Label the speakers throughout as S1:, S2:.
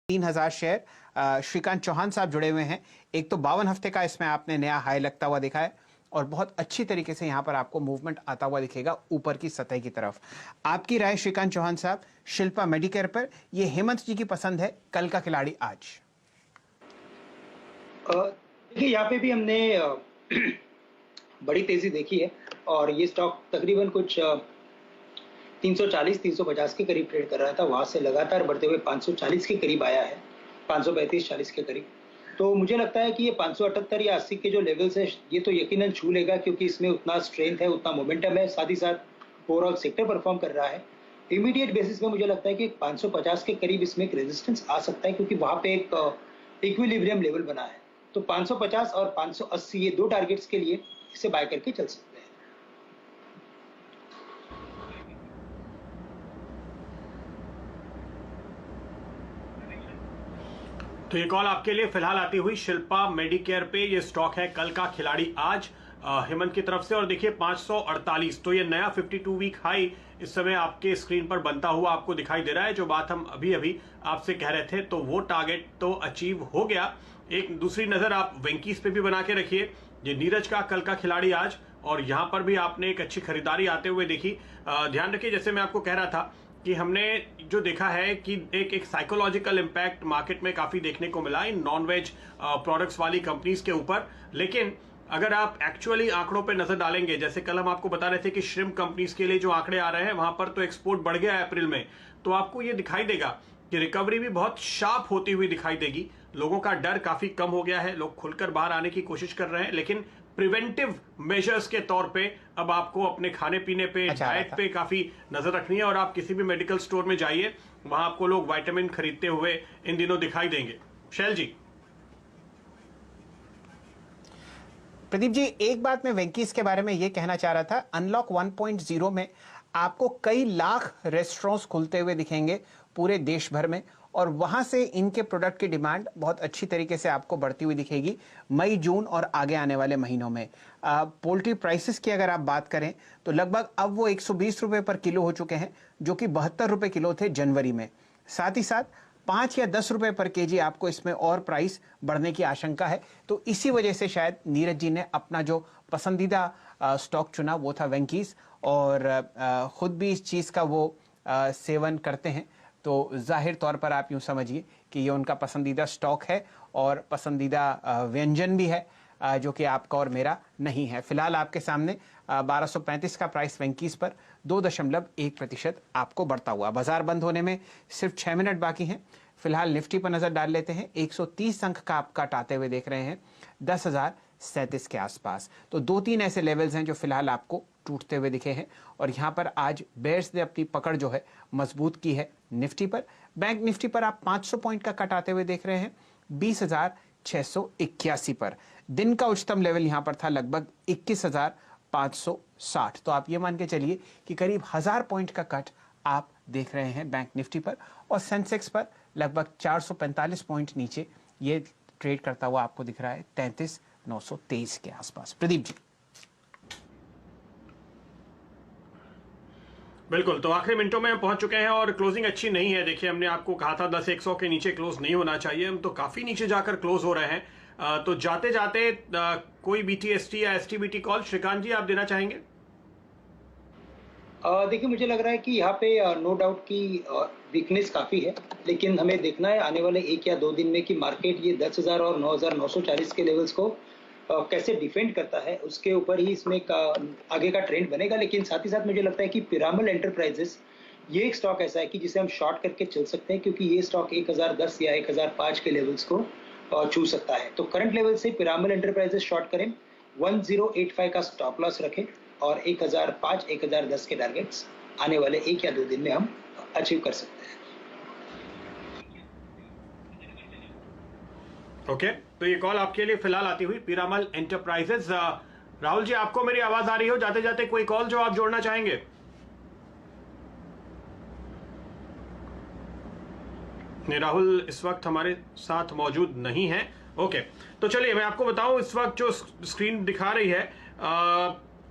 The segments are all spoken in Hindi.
S1: 3000 शेयर। श्रीकांत चौहान साहब जुड़े हुए हैं। एक तो 52 हफ्ते का इसमें आपने नया हाई लगता हुआ दिखा है और बहुत अच्छी तरीके से यहां पर आपको मूवमेंट आता हुआ दिखेगा ऊपर की सतह की तरफ। आपकी राय श्रीकांत चौहान साहब, शिल्पा मेडिकेयर पर? ये हेमंत जी की पसंद है, कल का खिलाड़ी आज।
S2: देखिए यहाँ पे भी हमने बड़ी तेजी देखी है और ये स्टॉक तकरीबन कुछ 340-350 के करीब ट्रेड कर रहा था, वहां से लगातार बढ़ते हुए 540 के करीब आया है, 535-40 के करीब। तो मुझे लगता है कि ये 578 या 80 के जो लेवल्स है ये तो यकीनन छू लेगा, क्योंकि इसमें उतना स्ट्रेंथ है, उतना मोमेंटम है, साथ ही साथ ओवरऑल सेक्टर परफॉर्म कर रहा है। इमीडिएट बेसिस में मुझे लगता है कि 550 के करीब इसमें एक रेजिस्टेंस आ सकता है, क्योंकि वहां पे एक इक्विलिब्रियम लेवल बना है। तो 550 और 580 ये दो टारगेट्स के लिए इसे बाय करके चल सकते हैं।
S3: तो ये कॉल आपके लिए फिलहाल आती हुई शिल्पा मेडिकेयर पे। ये स्टॉक है कल का खिलाड़ी आज हेमंत की तरफ से। और देखिए 548, तो ये नया 52 वीक हाई इस समय आपके स्क्रीन पर बनता हुआ आपको दिखाई दे रहा है। जो बात हम अभी अभी आपसे कह रहे थे, तो वो टारगेट तो अचीव हो गया। एक दूसरी नजर आप वेंकीस पे भी बना के रखिए। ये नीरज का कल का खिलाड़ी आज, और यहां पर भी आपने एक अच्छी खरीदारी आते हुए देखी। ध्यान रखिए, जैसे मैं आपको कह रहा था कि हमने जो देखा है कि एक साइकोलॉजिकल इंपैक्ट मार्केट में काफी देखने को मिला इन नॉन वेज प्रोडक्ट्स वाली कंपनीज के ऊपर। लेकिन अगर आप एक्चुअली आंकड़ों पे नजर डालेंगे, जैसे कल हम आपको बता रहे थे कि श्रिम्प कंपनीज के लिए जो आंकड़े आ रहे हैं वहां पर तो एक्सपोर्ट बढ़ गया है अप्रैल में, तो आपको ये दिखाई देगा कि रिकवरी भी बहुत शार्प होती हुई दिखाई देगी। लोगों का डर काफी कम हो गया है, लोग खुलकर बाहर आने की कोशिश कर रहे हैं। लेकिन प्रिवेंटिव मेजर्स के तौर पे अब आपको अपने खाने पीने पे, डाइट पे काफी नजर रखनी है। और आप किसी भी मेडिकल स्टोर में जाइए, वहां आपको लोग विटामिन खरीदते हुए इन दिनों दिखाई देंगे। शैल जी।
S1: प्रदीप जी, एक बात मैं वेंकीस के बारे में ये कहना चाह रहा था, अनलॉक 1.0 में आपको कई लाख रेस्टोरेंट्स खुलते हुए दिखेंगे पूरे देश भर में, और वहां से इनके प्रोडक्ट की डिमांड बहुत अच्छी तरीके से आपको बढ़ती हुई दिखेगी मई, जून और आगे आने वाले महीनों में। पोल्ट्री प्राइसेस की अगर आप बात करें तो लगभग अब वो 120 रुपए पर किलो हो चुके हैं, जो कि 72 रुपए किलो थे जनवरी में। साथ ही साथ 5 या 10 रुपए पर केजी आपको इसमें और प्राइस बढ़ने की आशंका है। तो इसी वजह से शायद नीरज जी ने अपना जो पसंदीदा स्टॉक चुना वो था वेंकीस, और खुद भी इस चीज़ का वो सेवन करते हैं। तो जाहिर तौर पर आप यूं समझिए कि ये उनका पसंदीदा स्टॉक है और पसंदीदा व्यंजन भी है, जो कि आपका और मेरा नहीं है। फिलहाल आपके सामने 1235 का प्राइस वेंकीस पर 2.1% आपको बढ़ता हुआ। बाजार बंद होने में सिर्फ 6 मिनट बाकी हैं। फिलहाल निफ्टी पर नजर डाल लेते हैं। 130 अंक का आप काटाते हुए देख रहे हैं 10,037 के आसपास। तो 2-3 ऐसे लेवल्स हैं जो फिलहाल आपको टूटते हुए दिखे हैं, और यहां पर आज बेयर्स ने अपनी पकड़ जो है मजबूत की है निफ्टी पर। बैंक निफ्टी पर आप 500 पॉइंट का कटाते हुए देख रहे हैं 20,681 पर। दिन का उच्चतम लेवल यहां पर था लगभग 21,560। तो आप ये मान के चलिए कि करीब 1000 पॉइंट का कट आप देख रहे हैं बैंक निफ्टी पर, और सेंसेक्स पर लगभग 445 पॉइंट नीचे ये ट्रेड करता हुआ आपको दिख रहा है 33,923 के आसपास। प्रदीप जी।
S3: बिल्कुल, तो आखिरी मिनटों में हम पहुंच चुके हैं और क्लोजिंग अच्छी नहीं है। देखिए, हमने आपको कहा था 10,100 के नीचे क्लोज नहीं होना चाहिए, हम तो काफी नीचे जाकर क्लोज हो रहे हैं। तो जाते जाते कोई बीटीएसटी या एसटीबीटी कॉल श्रीकांत जी आप देना चाहेंगे?
S2: देखिए मुझे लग रहा है कि यहाँ पे नो डाउट की वीकनेस काफ़ी है, लेकिन हमें देखना है आने वाले 1 या 2 दिन में कि मार्केट ये 10,000 और 9,940 के लेवल्स को कैसे डिफेंड करता है, उसके ऊपर ही इसमें आगे का ट्रेंड बनेगा। लेकिन साथ ही साथ मुझे लगता है कि पिरामल एंटरप्राइजेस ये एक स्टॉक ऐसा है कि जिसे हम शॉर्ट करके चल सकते हैं, क्योंकि ये स्टॉक 1010 या 1005 के लेवल्स को छू सकता है। तो करंट लेवल से पिरामल एंटरप्राइजेस शॉर्ट करें, 1085 का स्टॉप लॉस रखें, और 1005-1010 के टारगेट्स आने वाले 1 या 2 दिन में हम अचीव कर सकते हैं।
S3: ओके, तो ये कॉल आपके लिए फिलहाल आती हुई पिरामल एंटरप्राइजेस। राहुल जी, आपको मेरी आवाज आ रही हो जाते जाते कोई कॉल जो आप जोड़ना चाहेंगे? नहीं, राहुल इस वक्त हमारे साथ मौजूद नहीं है। ओके, तो चलिए मैं आपको बताऊं, इस वक्त जो स्क्रीन दिखा रही है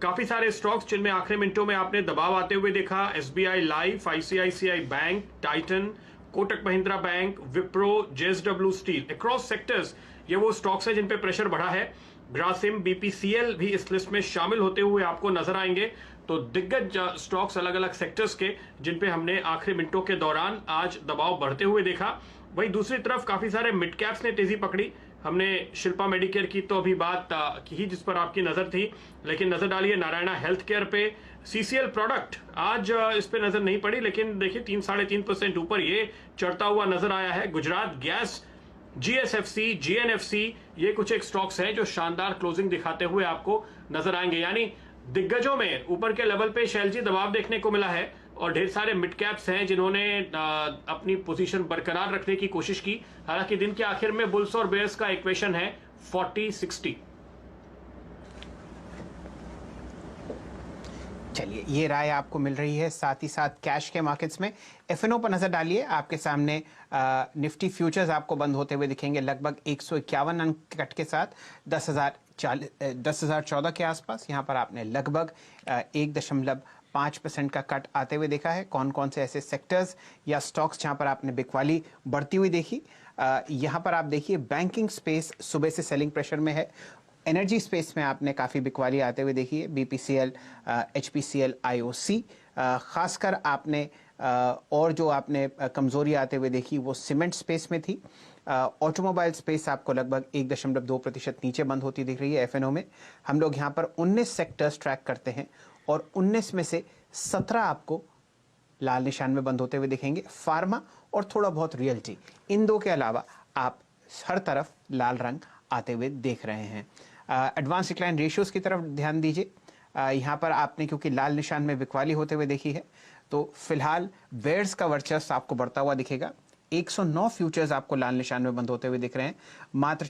S3: काफी सारे स्टॉक्स जिनमें आखिरी मिनटों में आपने दबाव आते हुए देखा। SBI life, ICICI bank, Titan, Kotak Mahindra bank, Wipro, JSW steel, across sectors ये वो स्टॉक्स है जिन पे प्रेशर बढ़ा है। ग्रासिम, बीपीसीएल भी इस लिस्ट में शामिल होते हुए आपको नजर आएंगे। तो दिग्गज स्टॉक्स अलग अलग सेक्टर्स के जिन पे हमने आखिरी मिनटों के दौरान आज दबाव बढ़ते हुए देखा। वहीं दूसरी तरफ काफी सारे मिड कैप्स ने तेजी पकड़ी। हमने शिल्पा मेडिकेयर की तो अभी बात की ही जिस पर आपकी नजर थी, लेकिन नजर डालिए नारायणा हेल्थ केयर पे। सीसीएल प्रोडक्ट आज इस पे नजर नहीं पड़ी, लेकिन देखिए 3-3.5% ऊपर ये चढ़ता हुआ नजर आया है। गुजरात गैस, जीएसएफसी, जीएनएफसी ये कुछ एक स्टॉक्स हैं जो शानदार क्लोजिंग दिखाते हुए आपको नजर आएंगे। यानी दिग्गजों में ऊपर के लेवल पे शैलजी दबाव देखने को मिला है और ढेर सारे मिड कैप्स हैं जिन्होंने अपनी पोजीशन बरकरार रखने की कोशिश की। हालांकि दिन के आखिर में बुल्स और बेयर्स का इक्वेशन है 40-60।
S1: चलिए, ये राय आपको मिल रही है। साथ ही साथ कैश के मार्केट्स में एफएनओ पर नजर डालिए। आपके सामने निफ्टी फ्यूचर्स आपको बंद होते हुए दिखेंगे लगभग 151 अंक कट के साथ 10,014 के आसपास। यहाँ पर आपने लगभग 1.5% का कट आते हुए देखा है। कौन कौन से ऐसे सेक्टर्स या स्टॉक्स जहाँ पर आपने बिकवाली बढ़ती हुई देखी, यहाँ पर आप देखिए बैंकिंग स्पेस सुबह से सेलिंग प्रेशर में है। एनर्जी स्पेस में आपने काफ़ी बिकवाली आते हुए देखी है। बीपीसीएल, एचपीसीएल, आईओसी, खासकर आपने और जो आपने कमजोरी आते हुए देखी वो सीमेंट स्पेस में थी। ऑटोमोबाइल स्पेस आपको लगभग 1.2% नीचे बंद होती दिख रही है। एफएनओ में हम लोग यहाँ पर 19 सेक्टर्स ट्रैक करते हैं और 19 में से 17 आपको लाल निशान में बंद होते हुए दिखेंगे। फार्मा और थोड़ा बहुत रियल्टी, इन दो के अलावा आप हर तरफ लाल रंग आते हुए देख रहे हैं। एडवांस डिक्लाइन रेशियोज की तरफ ध्यान दीजिए। यहाँ पर आपने क्योंकि लाल निशान में बिकवाली होते हुए देखी है, तो फिलहाल बेयर्स का वर्चस्व आपको बढ़ता हुआ दिखेगा। 109 फ्यूचर्स आपको लाल निशान में बंद होते हुए दिख रहे हैं। मात्र